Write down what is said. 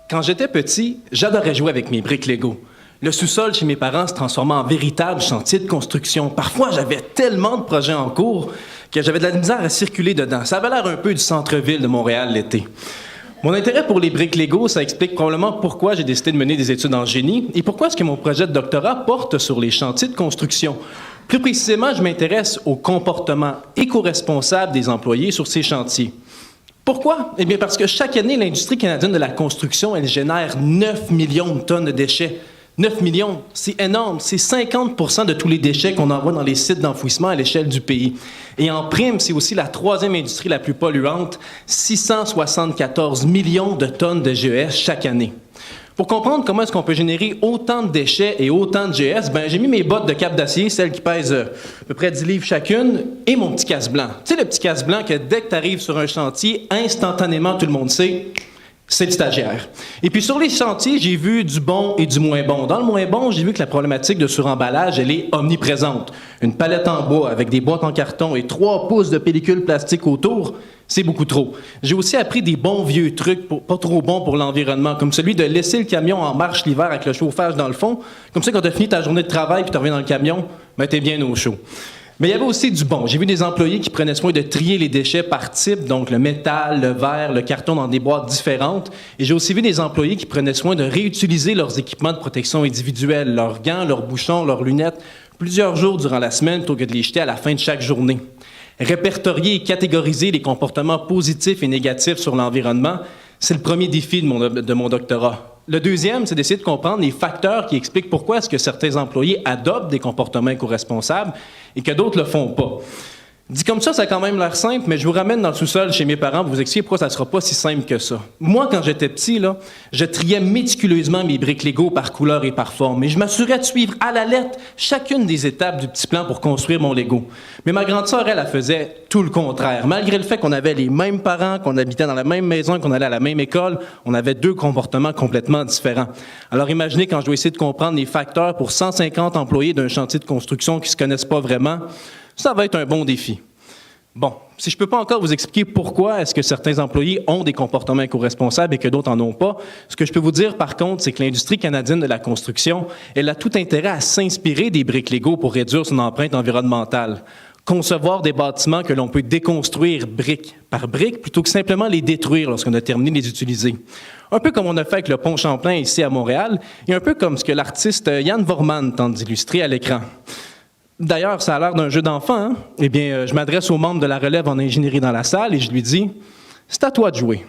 Quand j'étais petit, j'adorais jouer avec mes briques Lego. Le sous-sol chez mes parents se transformait en véritable chantier de construction. Parfois, j'avais tellement de projets en cours que j'avais de la misère à circuler dedans. Ça avait l'air un peu du centre-ville de Montréal l'été. Mon intérêt pour les briques Lego, ça explique probablement pourquoi j'ai décidé de mener des études en génie et pourquoi est-ce que mon projet de doctorat porte sur les chantiers de construction. Plus précisément, je m'intéresse au comportement éco-responsable des employés sur ces chantiers. Pourquoi? Eh bien, parce que chaque année, l'industrie canadienne de la construction, elle génère 9 millions de tonnes de déchets. 9 millions, c'est énorme. C'est 50% de tous les déchets qu'on envoie dans les sites d'enfouissement à l'échelle du pays. Et en prime, c'est aussi la troisième industrie la plus polluante, 674 millions de tonnes de GES chaque année. Pour comprendre comment est-ce qu'on peut générer autant de déchets et autant de GES, j'ai mis mes bottes de cap d'acier, celles qui pèsent à peu près 10 livres chacune, et mon petit casque blanc. Tu sais, le petit casque blanc que dès que tu arrives sur un chantier, instantanément, tout le monde sait, c'est le stagiaire. Et puis sur les chantiers, j'ai vu du bon et du moins bon. Dans le moins bon, j'ai vu que la problématique de suremballage, elle est omniprésente. Une palette en bois avec des boîtes en carton et 3 pouces de pellicule plastique autour, c'est beaucoup trop. J'ai aussi appris des bons vieux trucs pas trop bons pour l'environnement, comme celui de laisser le camion en marche l'hiver avec le chauffage dans le fond. Comme ça, quand tu as fini ta journée de travail puis tu reviens dans le camion, t'es bien au chaud. Mais il y avait aussi du bon. J'ai vu des employés qui prenaient soin de trier les déchets par type, donc le métal, le verre, le carton dans des boîtes différentes. Et j'ai aussi vu des employés qui prenaient soin de réutiliser leurs équipements de protection individuelle, leurs gants, leurs bouchons, leurs lunettes, plusieurs jours durant la semaine plutôt que de les jeter à la fin de chaque journée. Répertorier et catégoriser les comportements positifs et négatifs sur l'environnement, c'est le premier défi de mon doctorat. Le deuxième, c'est d'essayer de comprendre les facteurs qui expliquent pourquoi est-ce que certains employés adoptent des comportements éco-responsables et que d'autres le font pas. Dit comme ça a quand même l'air simple, mais je vous ramène dans le sous-sol chez mes parents pour vous expliquer pourquoi ça ne sera pas si simple que ça. Moi, quand j'étais petit, je triais méticuleusement mes briques Lego par couleur et par forme, et je m'assurais de suivre à la lettre chacune des étapes du petit plan pour construire mon Lego. Mais ma grande sœur, elle faisait tout le contraire. Malgré le fait qu'on avait les mêmes parents, qu'on habitait dans la même maison, qu'on allait à la même école, on avait 2 comportements complètement différents. Alors imaginez quand je dois essayer de comprendre les facteurs pour 150 employés d'un chantier de construction qui ne se connaissent pas vraiment, ça va être un bon défi. Bon, si je ne peux pas encore vous expliquer pourquoi est-ce que certains employés ont des comportements éco-responsables et que d'autres n'en ont pas, ce que je peux vous dire par contre, c'est que l'industrie canadienne de la construction, elle a tout intérêt à s'inspirer des briques Lego pour réduire son empreinte environnementale. Concevoir des bâtiments que l'on peut déconstruire brique par brique plutôt que simplement les détruire lorsqu'on a terminé de les utiliser. Un peu comme on a fait avec le pont Champlain ici à Montréal et un peu comme ce que l'artiste Jan Vorman tente d'illustrer à l'écran. D'ailleurs, ça a l'air d'un jeu d'enfant, hein? Eh bien, je m'adresse aux membres de la relève en ingénierie dans la salle et je lui dis « C'est à toi de jouer ».